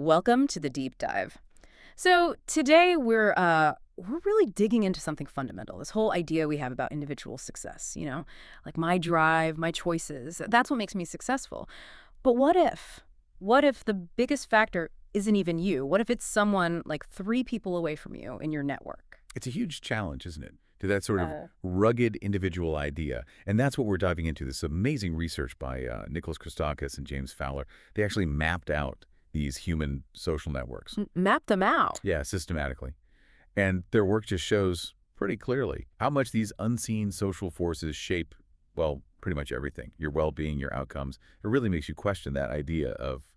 Welcome to the deep dive. So today we're really digging into something fundamental. This whole idea we have about individual success, like my drive, my choices. That's what makes me successful. But what if? What if the biggest factor isn't even you? What if it's someone like 3 people away from you in your network? It's a huge challenge, isn't it? To that sort of Uh, rugged individual idea. And that's what we're diving into. This amazing research by Nicholas Christakis and James Fowler. They actually mapped out these human social networks. Map them out. Yeah, systematically. And their work just shows pretty clearly how much these unseen social forces shape, well, pretty much everything. Your well-being, your outcomes. It really makes you question that idea of,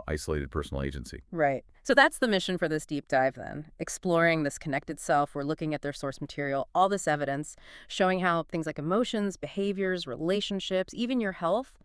isolated personal agency. Right. So that's the mission for this deep dive then. Exploring this connected self. We're looking at their source material, all this evidence, showing how things like emotions, behaviors, relationships, even your health,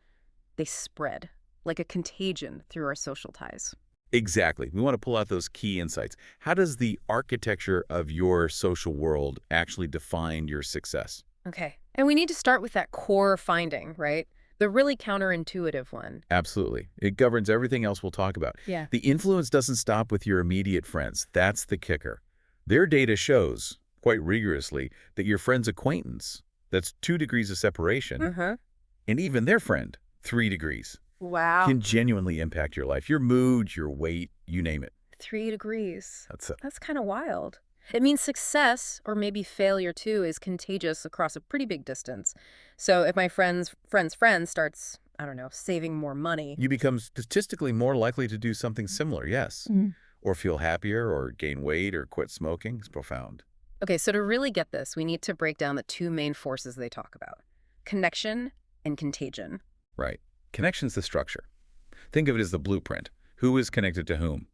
they spread like a contagion through our social ties. Exactly. We want to pull out those key insights. How does the architecture of your social world actually define your success? Okay. And we need to start with that core finding, right? The really counterintuitive one. Absolutely. It governs everything else we'll talk about. Yeah. The influence doesn't stop with your immediate friends. That's the kicker. Their data shows, quite rigorously, that your friend's acquaintance, that's 2 degrees of separation, Uh-huh. and even their friend, 3 degrees, Wow. can genuinely impact your life, your mood, your weight, you name it. 3 degrees. That's it. That's kind of wild. It means success, or maybe failure too, is contagious across a pretty big distance. So if my friend's friend starts, I don't know, saving more money. You become statistically more likely to do something similar, yes. Or feel happier, or gain weight, or quit smoking. It's profound. Okay, so to really get this, we need to break down the 2 main forces they talk about: connection and contagion. Right. Connection's the structure. Think of it as the blueprint. Who is connected to whom?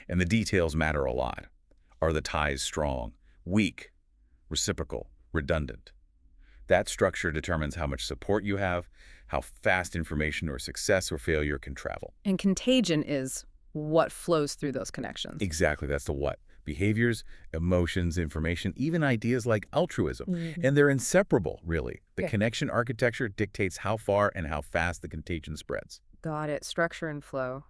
And the details matter a lot. Are the ties strong, weak, reciprocal, redundant? That structure determines how much support you have, how fast information or success or failure can travel. And contagion is what flows through those connections. Exactly, that's the what. Behaviors, emotions, information, even ideas like altruism. Mhm. And they're inseparable, really. The Yeah. connection architecture dictates how far and how fast the contagion spreads. Got it. Structure and flow.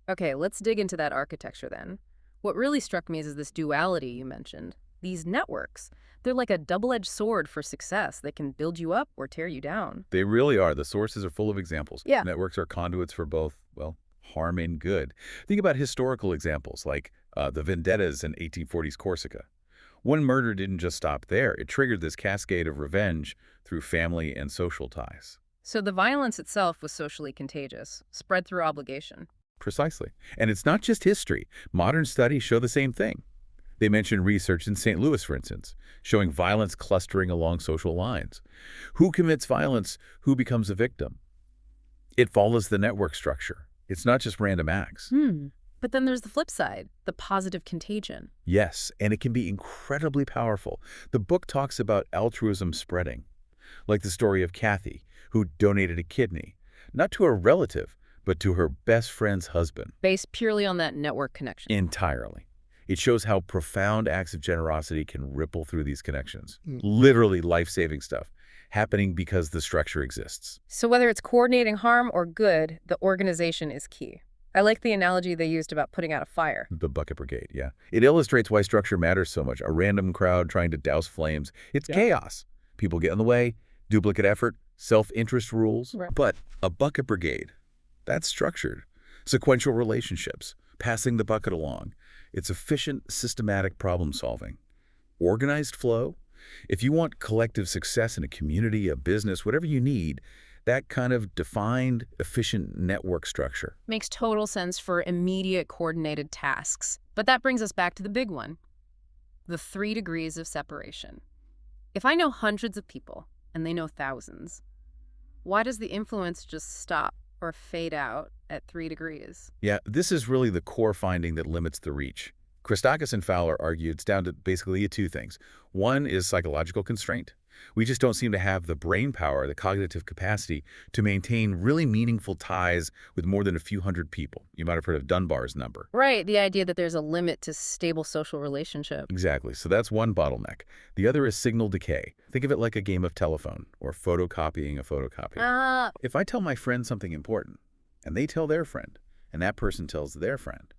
Okay, let's dig into that architecture then. What really struck me is this duality you mentioned. These networks, they're like a double-edged sword for success. They can build you up or tear you down. They really are. The sources are full of examples. Yeah. Networks are conduits for both, well, harm and good. Think about historical examples like the vendettas in 1840s Corsica. One murder didn't just stop there. It triggered this cascade of revenge through family and social ties. So the violence itself was socially contagious, spread through obligation. Precisely. And it's not just history. Modern studies show the same thing. They mention research in St. Louis, for instance, showing violence clustering along social lines. Who commits violence? Who becomes a victim? It follows the network structure. It's not just random acts. But then there's the flip side, the positive contagion. Yes, and it can be incredibly powerful. The book talks about altruism spreading, like the story of Kathy, who donated a kidney, not to a relative, but to her best friend's husband. Based purely on that network connection. Entirely. It shows how profound acts of generosity can ripple through these connections. Literally life-saving stuff, happening because the structure exists. So whether it's coordinating harm or good, the organization is key. I like the analogy they used about putting out a fire. The bucket brigade, yeah. It illustrates why structure matters so much. A random crowd trying to douse flames. It's chaos. People get in the way, duplicate effort, self-interest rules. Right. But a bucket brigade, that's structured. Sequential relationships, passing the bucket along. It's efficient, systematic problem solving. Organized flow. If you want collective success in a community, a business, whatever you need, that kind of defined, efficient network structure. Makes total sense for immediate coordinated tasks. But that brings us back to the big one, the 3 degrees of separation. If I know hundreds of people and they know thousands, why does the influence just stop or fade out at 3 degrees? Yeah, this is really the core finding that limits the reach. Christakis and Fowler argue it's down to basically 2 things. One is psychological constraint. We just don't seem to have the brain power, the cognitive capacity to maintain really meaningful ties with more than a few hundred people. You might have heard of Dunbar's number. Right, the idea that there's a limit to stable social relationship. Exactly. So that's one bottleneck. The other is signal decay. Think of it like a game of telephone or photocopying a photocopy. If I tell my friend something important and they tell their friend, and that person tells their friend.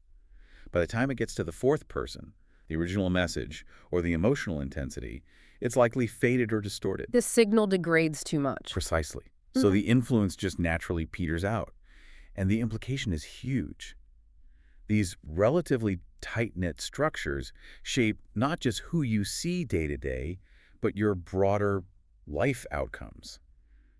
By the time it gets to the fourth person, the original message, or the emotional intensity, it's likely faded or distorted. The signal degrades too much. Precisely. So the influence just naturally peters out. And the implication is huge. These relatively tight-knit structures shape not just who you see day to day, but your broader life outcomes.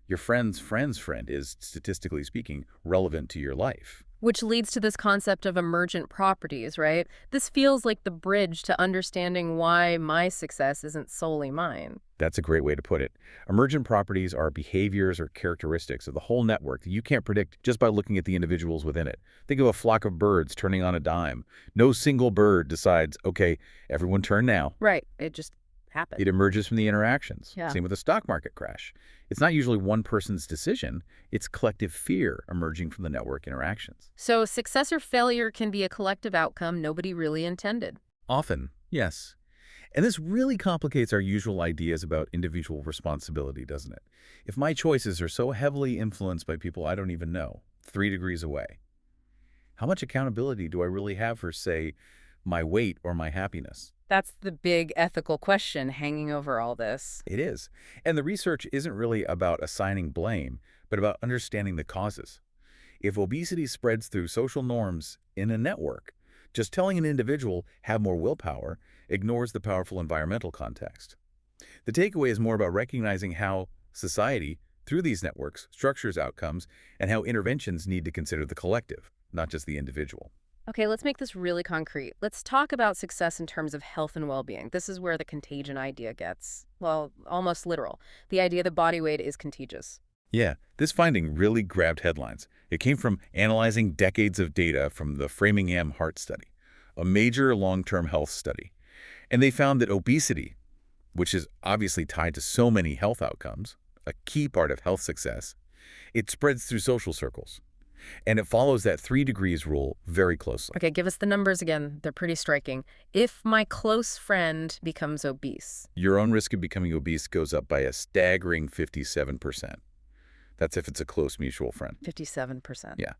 Your friend's friend's friend is, statistically speaking, relevant to your life. Which leads to this concept of emergent properties, right? This feels like the bridge to understanding why my success isn't solely mine. That's a great way to put it. Emergent properties are behaviors or characteristics of the whole network that you can't predict just by looking at the individuals within it. Think of a flock of birds turning on a dime. No single bird decides, okay, everyone turn now. Right. It just happened. It emerges from the interactions. Yeah. Same with a stock market crash. It's not usually one person's decision. It's collective fear emerging from the network interactions. So success or failure can be a collective outcome nobody really intended. Often, yes. And this really complicates our usual ideas about individual responsibility, doesn't it? If my choices are so heavily influenced by people I don't even know, 3 degrees away, how much accountability do I really have for, say, my weight or my happiness? That's the big ethical question hanging over all this. It is. And the research isn't really about assigning blame, but about understanding the causes. If obesity spreads through social norms in a network, just telling an individual have more willpower ignores the powerful environmental context. The takeaway is more about recognizing how society, through these networks, structures outcomes, and how interventions need to consider the collective, not just the individual. Okay, let's make this really concrete. Let's talk about success in terms of health and well-being. This is where the contagion idea gets, well, almost literal. The idea that body weight is contagious. Yeah, this finding really grabbed headlines. It came from analyzing decades of data from the Framingham Heart Study, a major long-term health study. And they found that obesity, which is obviously tied to so many health outcomes, a key part of health success, it spreads through social circles. And it follows that 3 degrees rule very closely. Okay, give us the numbers again. They're pretty striking. If my close friend becomes obese. Your own risk of becoming obese goes up by a staggering 57%. That's if it's a close mutual friend. 57%. Yeah.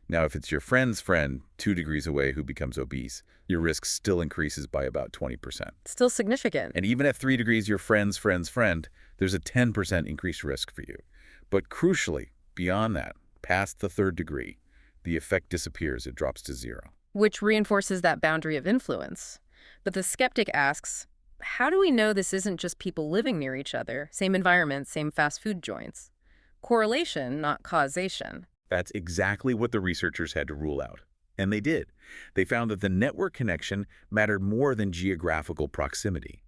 Now, if it's your friend's friend 2 degrees away who becomes obese, your risk still increases by about 20%. Still significant. And even at 3 degrees your friend's friend's friend, there's a 10% increased risk for you. But crucially, beyond that, past the 3rd degree, the effect disappears. It drops to 0. Which reinforces that boundary of influence. But the skeptic asks, how do we know this isn't just people living near each other, same environment, same fast food joints? Correlation, not causation. That's exactly what the researchers had to rule out. And they did. They found that the network connection mattered more than geographical proximity.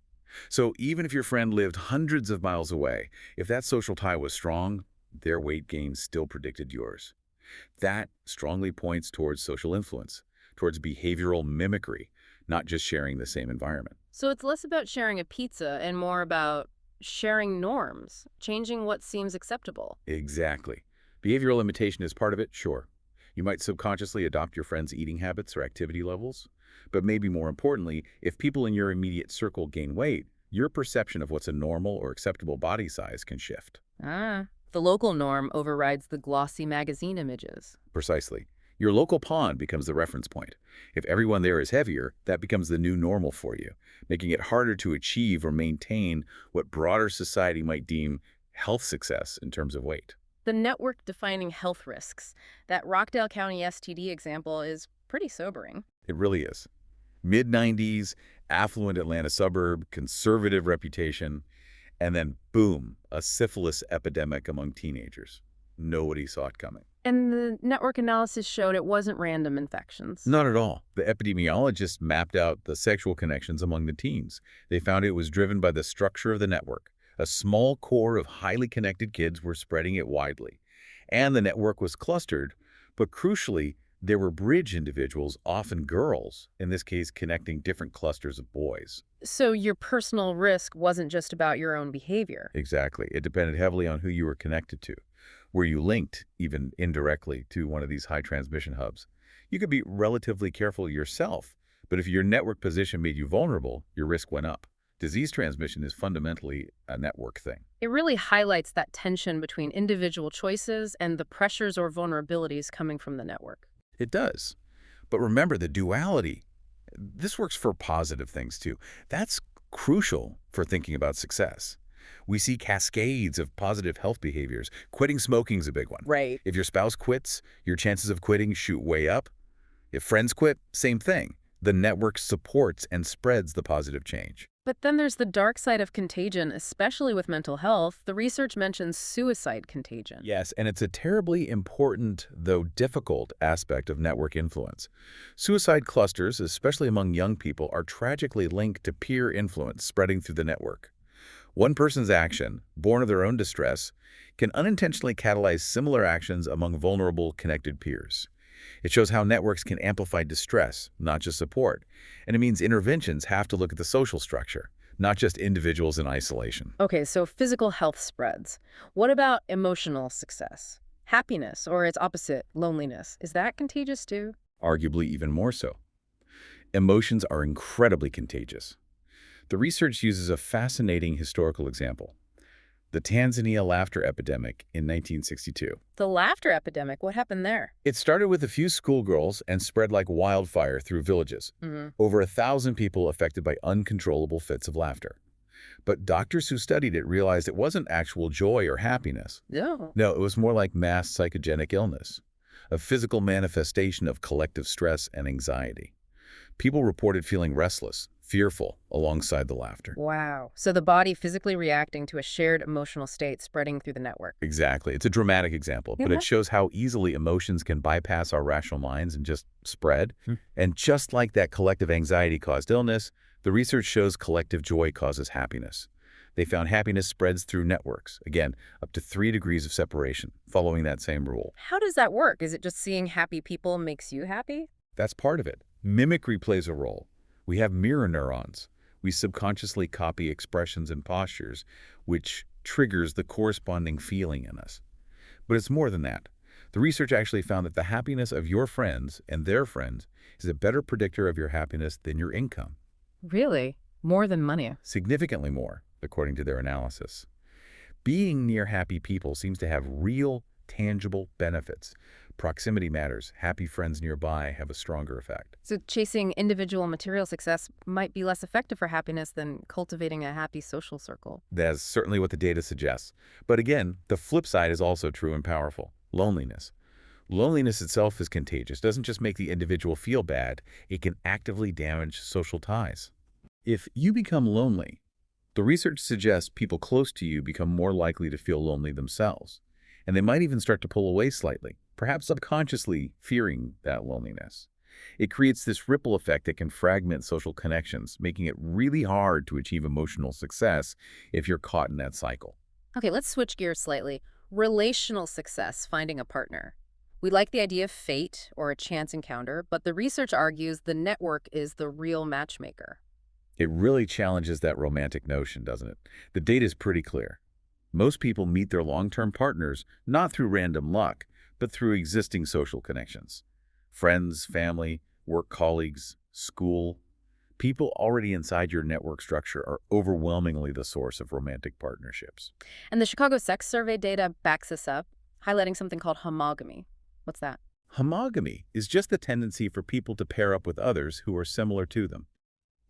So even if your friend lived hundreds of miles away, if that social tie was strong, their weight gain still predicted yours. That strongly points towards social influence, towards behavioral mimicry, not just sharing the same environment. So it's less about sharing a pizza and more about sharing norms, changing what seems acceptable. Exactly. Behavioral imitation is part of it, sure. You might subconsciously adopt your friend's eating habits or activity levels. But maybe more importantly, if people in your immediate circle gain weight, your perception of what's a normal or acceptable body size can shift. The local norm overrides the glossy magazine images. Precisely. Your local pond becomes the reference point. If everyone there is heavier, that becomes the new normal for you, making it harder to achieve or maintain what broader society might deem health success in terms of weight. The network-defining health risks. That Rockdale County STD example is pretty sobering. It really is. Mid-90s, affluent Atlanta suburb, conservative reputation, and then boom, a syphilis epidemic among teenagers. Nobody saw it coming. And the network analysis showed it wasn't random infections. Not at all. The epidemiologists mapped out the sexual connections among the teens. They found it was driven by the structure of the network. A small core of highly connected kids were spreading it widely. And the network was clustered, but crucially, there were bridge individuals, often girls, in this case connecting different clusters of boys. So your personal risk wasn't just about your own behavior. Exactly. It depended heavily on who you were connected to. Were you linked, even indirectly, to one of these high transmission hubs? You could be relatively careful yourself, but if your network position made you vulnerable, your risk went up. Disease transmission is fundamentally a network thing. It really highlights that tension between individual choices and the pressures or vulnerabilities coming from the network. It does. But remember the duality. This works for positive things too. That's crucial for thinking about success. We see cascades of positive health behaviors. Quitting smoking is a big one. Right. If your spouse quits, your chances of quitting shoot way up. If friends quit, same thing. The network supports and spreads the positive change. But then there's the dark side of contagion, especially with mental health. The research mentions suicide contagion. Yes, and it's a terribly important, though difficult, aspect of network influence. Suicide clusters, especially among young people, are tragically linked to peer influence spreading through the network. One person's action, born of their own distress, can unintentionally catalyze similar actions among vulnerable, connected peers. It shows how networks can amplify distress, not just support. And it means interventions have to look at the social structure, not just individuals in isolation. Okay, so physical health spreads. What about emotional success? Happiness, or its opposite, loneliness. Is that contagious too? Arguably even more so. Emotions are incredibly contagious. The research uses a fascinating historical example. The Tanzania laughter epidemic in 1962. The laughter epidemic, what happened there? It started with a few schoolgirls and spread like wildfire through villages. Mm-hmm. Over 1,000 people affected by uncontrollable fits of laughter. But doctors who studied it realized it wasn't actual joy or happiness. No. No, it was more like mass psychogenic illness, a physical manifestation of collective stress and anxiety. People reported feeling restless, fearful, alongside the laughter. Wow. So the body physically reacting to a shared emotional state spreading through the network. Exactly. It's a dramatic example, but Yeah. it shows how easily emotions can bypass our rational minds and just spread. And just like that collective anxiety caused illness, the research shows collective joy causes happiness. They found happiness spreads through networks, again, up to 3 degrees of separation, following that same rule. How does that work? Is it just seeing happy people makes you happy? That's part of it. Mimicry plays a role. We have mirror neurons. We subconsciously copy expressions and postures, which triggers the corresponding feeling in us. But it's more than that. The research actually found that the happiness of your friends and their friends is a better predictor of your happiness than your income. Really? More than money? Significantly more, according to their analysis. Being near happy people seems to have real, tangible benefits. Proximity matters. Happy friends nearby have a stronger effect. So chasing individual material success might be less effective for happiness than cultivating a happy social circle. That's certainly what the data suggests. But again, the flip side is also true and powerful. Loneliness. Loneliness itself is contagious. It doesn't just make the individual feel bad, it can actively damage social ties. If you become lonely, the research suggests people close to you become more likely to feel lonely themselves. And they might even start to pull away slightly, perhaps subconsciously fearing that loneliness. It creates this ripple effect that can fragment social connections, making it really hard to achieve emotional success if you're caught in that cycle. Okay, let's switch gears slightly. Relational success, finding a partner. We like the idea of fate or a chance encounter, but the research argues the network is the real matchmaker. It really challenges that romantic notion, doesn't it? The data is pretty clear. Most people meet their long-term partners not through random luck, but through existing social connections. Friends, family, work colleagues, school. People already inside your network structure are overwhelmingly the source of romantic partnerships. And the Chicago Sex Survey data backs this up, highlighting something called homogamy. What's that? Homogamy is just the tendency for people to pair up with others who are similar to them.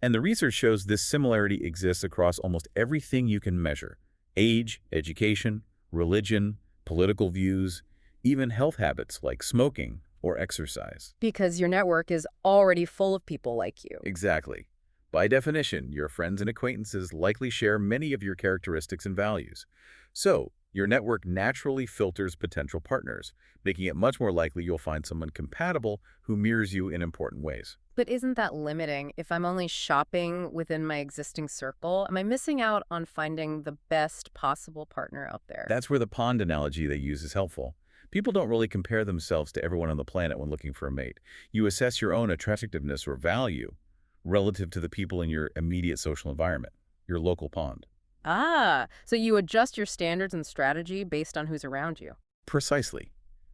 And the research shows this similarity exists across almost everything you can measure: age, education, religion, political views, even health habits like smoking or exercise. Because your network is already full of people like you. Exactly. By definition, your friends and acquaintances likely share many of your characteristics and values. So, your network naturally filters potential partners, making it much more likely you'll find someone compatible who mirrors you in important ways. But isn't that limiting? If I'm only shopping within my existing circle, am I missing out on finding the best possible partner out there? That's where the pond analogy they use is helpful. People don't really compare themselves to everyone on the planet when looking for a mate. You assess your own attractiveness or value relative to the people in your immediate social environment, your local pond. Ah, so you adjust your standards and strategy based on who's around you. Precisely.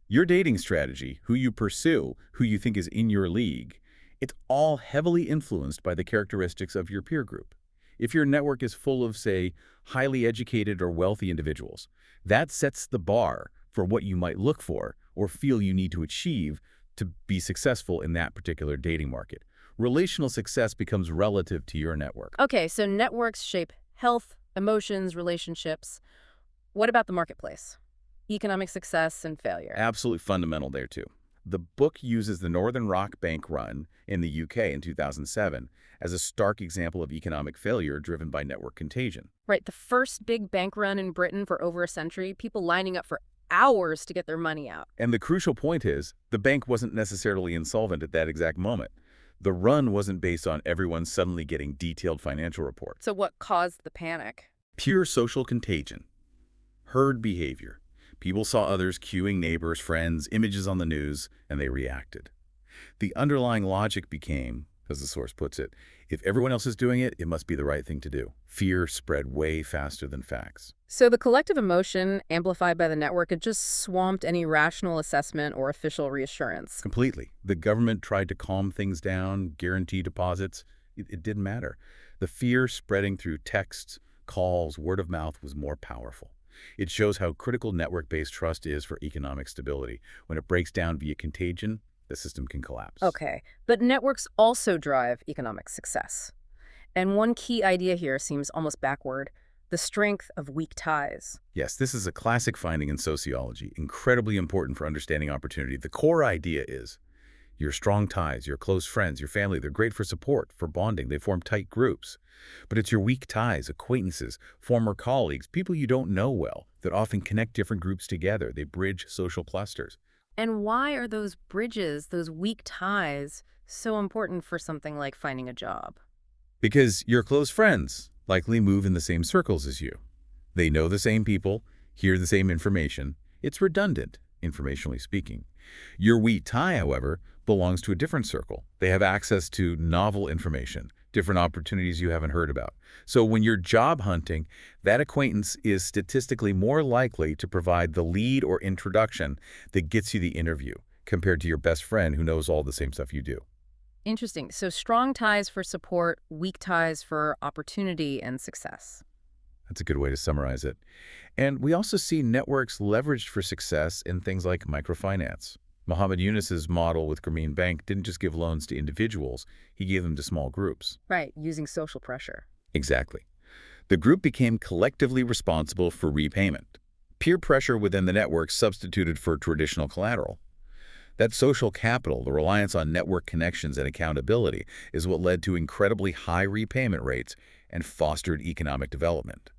Your dating strategy, who you pursue, who you think is in your league, it's all heavily influenced by the characteristics of your peer group. If your network is full of, say, highly educated or wealthy individuals, that sets the bar for what you might look for or feel you need to achieve to be successful in that particular dating market. Relational success becomes relative to your network. Okay, so networks shape health, emotions, relationships. What about the marketplace? Economic success and failure. Absolutely fundamental there, too. The book uses the Northern Rock Bank run in the UK in 2007 as a stark example of economic failure driven by network contagion. Right, the first big bank run in Britain for over a century, people lining up for hours to get their money out. And the crucial point is, the bank wasn't necessarily insolvent at that exact moment. The run wasn't based on everyone suddenly getting detailed financial reports. So what caused the panic? Pure social contagion. Herd behavior. People saw others queuing neighbors, friends, images on the news, and they reacted. The underlying logic became, as the source puts it, if everyone else is doing it, it must be the right thing to do. Fear spread way faster than facts. So the collective emotion amplified by the network had just swamped any rational assessment or official reassurance. Completely. The government tried to calm things down, guarantee deposits. It didn't matter. The fear spreading through texts, calls, word of mouth was more powerful. It shows how critical network-based trust is for economic stability. When it breaks down via contagion, the system can collapse. Okay, but networks also drive economic success. And one key idea here seems almost backward: the strength of weak ties. Yes, this is a classic finding in sociology, incredibly important for understanding opportunity. The core idea is your strong ties, your close friends, your family, they're great for support, for bonding. They form tight groups. But it's your weak ties, acquaintances, former colleagues, people you don't know well, that often connect different groups together. They bridge social clusters. And why are those bridges, those weak ties, so important for something like finding a job? Because your close friends likely move in the same circles as you. They know the same people, hear the same information. It's redundant, informationally speaking. Your weak tie, however, belongs to a different circle. They have access to novel information, different opportunities you haven't heard about. So when you're job hunting, that acquaintance is statistically more likely to provide the lead or introduction that gets you the interview, compared to your best friend who knows all the same stuff you do. Interesting. So strong ties for support, weak ties for opportunity and success. That's a good way to summarize it. And we also see networks leveraged for success in things like microfinance. Mohammed Yunus's model with Grameen Bank didn't just give loans to individuals, he gave them to small groups. Right, using social pressure. Exactly. The group became collectively responsible for repayment. Peer pressure within the network substituted for traditional collateral. That social capital, the reliance on network connections and accountability, is what led to incredibly high repayment rates and fostered economic development.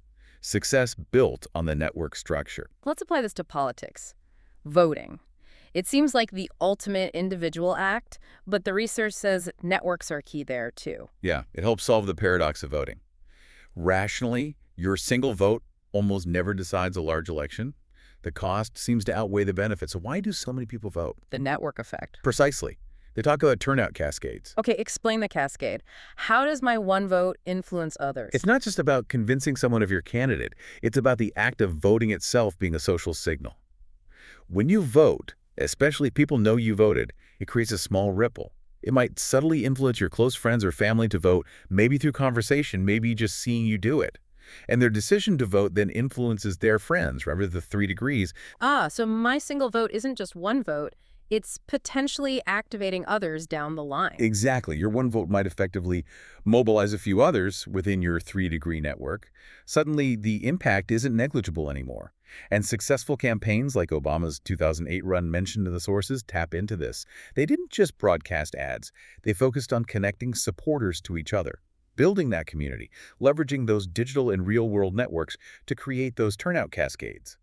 Success built on the network structure. Let's apply this to politics. Voting. It seems like the ultimate individual act, but the research says networks are key there too. Yeah, it helps solve the paradox of voting. Rationally, your single vote almost never decides a large election. The cost seems to outweigh the benefit. So why do so many people vote? The network effect. Precisely. They talk about turnout cascades. Okay, explain the cascade. How does my one vote influence others? It's not just about convincing someone of your candidate. It's about the act of voting itself being a social signal. When you vote, especially people know you voted, it creates a small ripple. It might subtly influence your close friends or family to vote, maybe through conversation, maybe just seeing you do it. And their decision to vote then influences their friends. Remember the 3 degrees? So my single vote isn't just one vote. It's potentially activating others down the line. Exactly. Your one vote might effectively mobilize a few others within your 3-degree network. Suddenly, the impact isn't negligible anymore. And successful campaigns like Obama's 2008 run mentioned in the sources tap into this. They didn't just broadcast ads. They focused on connecting supporters to each other, building that community, leveraging those digital and real-world networks to create those turnout cascades.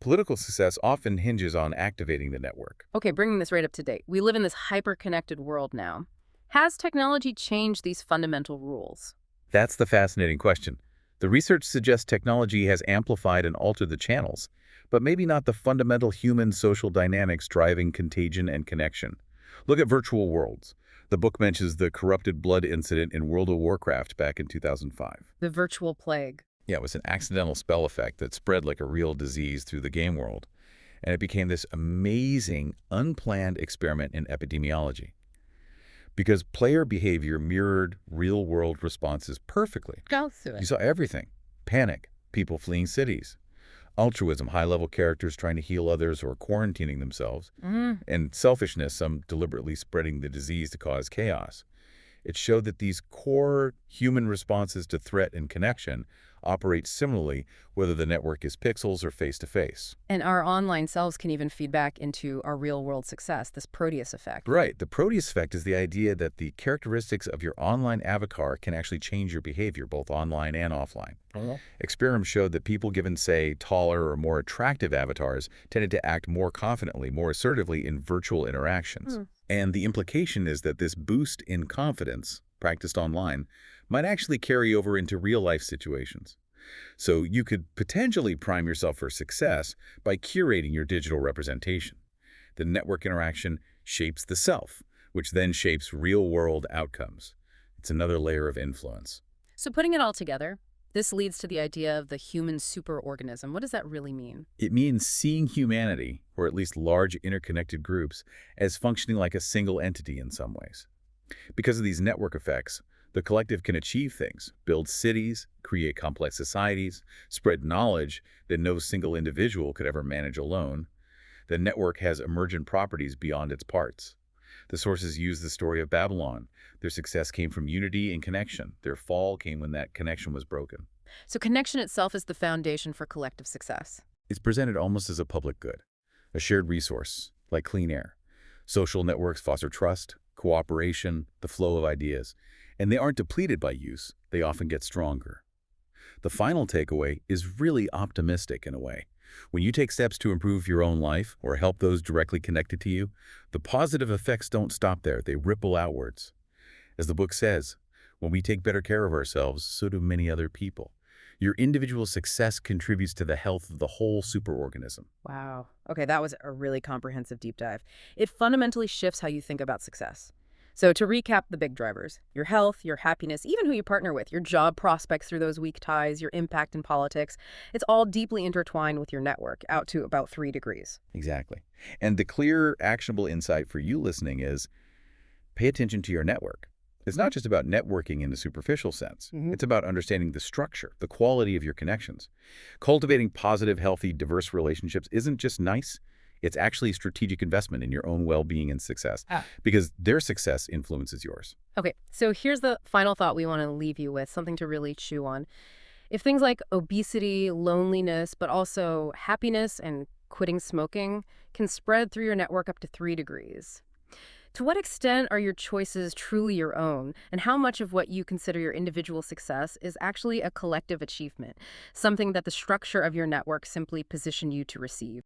Political success often hinges on activating the network. Okay, bringing this right up to date. We live in this hyper-connected world now. Has technology changed these fundamental rules? That's the fascinating question. The research suggests technology has amplified and altered the channels, but maybe not the fundamental human social dynamics driving contagion and connection. Look at virtual worlds. The book mentions the corrupted blood incident in World of Warcraft back in 2005. The virtual plague. Yeah, it was an accidental spell effect that spread like a real disease through the game world, and it became this amazing, unplanned experiment in epidemiology. Because player behavior mirrored real-world responses perfectly. You saw everything. Panic, people fleeing cities, Altruism, high-level characters trying to heal others or quarantining themselves. Mm. And selfishness, some deliberately spreading the disease to cause chaos. It showed that these core human responses to threat and connection operate similarly, whether the network is pixels or face-to-face. And our online selves can even feed back into our real-world success, this Proteus effect. Right. The Proteus effect is the idea that the characteristics of your online avatar can actually change your behavior, both online and offline. Experiments showed that people given, say, taller or more attractive avatars tended to act more confidently, more assertively in virtual interactions. Hmm. And the implication is that this boost in confidence, practiced online, might actually carry over into real-life situations. So you could potentially prime yourself for success by curating your digital representation. The network interaction shapes the self, which then shapes real-world outcomes. It's another layer of influence. So putting it all together, this leads to the idea of the human superorganism. What does that really mean? It means seeing humanity, or at least large interconnected groups, as functioning like a single entity in some ways. Because of these network effects, the collective can achieve things, build cities, create complex societies, spread knowledge that no single individual could ever manage alone. The network has emergent properties beyond its parts. The sources use the story of Babylon. Their success came from unity and connection. Their fall came when that connection was broken. So connection itself is the foundation for collective success. It's presented almost as a public good, a shared resource, like clean air. Social networks foster trust, cooperation, the flow of ideas, and they aren't depleted by use. They often get stronger. The final takeaway is really optimistic in a way. When you take steps to improve your own life or help those directly connected to you, the positive effects don't stop there. They ripple outwards. As the book says, when we take better care of ourselves, so do many other people. Your individual success contributes to the health of the whole superorganism. Wow. Okay, that was a really comprehensive deep dive. It fundamentally shifts how you think about success. So to recap the big drivers, your health, your happiness, even who you partner with, your job prospects through those weak ties, your impact in politics, it's all deeply intertwined with your network out to about 3 degrees. Exactly. And the clear, actionable insight for you listening is pay attention to your network. It's not just about networking in the superficial sense. It's about understanding the structure, the quality of your connections. Cultivating positive, healthy, diverse relationships isn't just nice. It's actually a strategic investment in your own well-being and success because their success influences yours. Okay, so here's the final thought we want to leave you with, something to really chew on. If things like obesity, loneliness, but also happiness and quitting smoking can spread through your network up to 3 degrees, to what extent are your choices truly your own, and how much of what you consider your individual success is actually a collective achievement, something that the structure of your network simply positioned you to receive?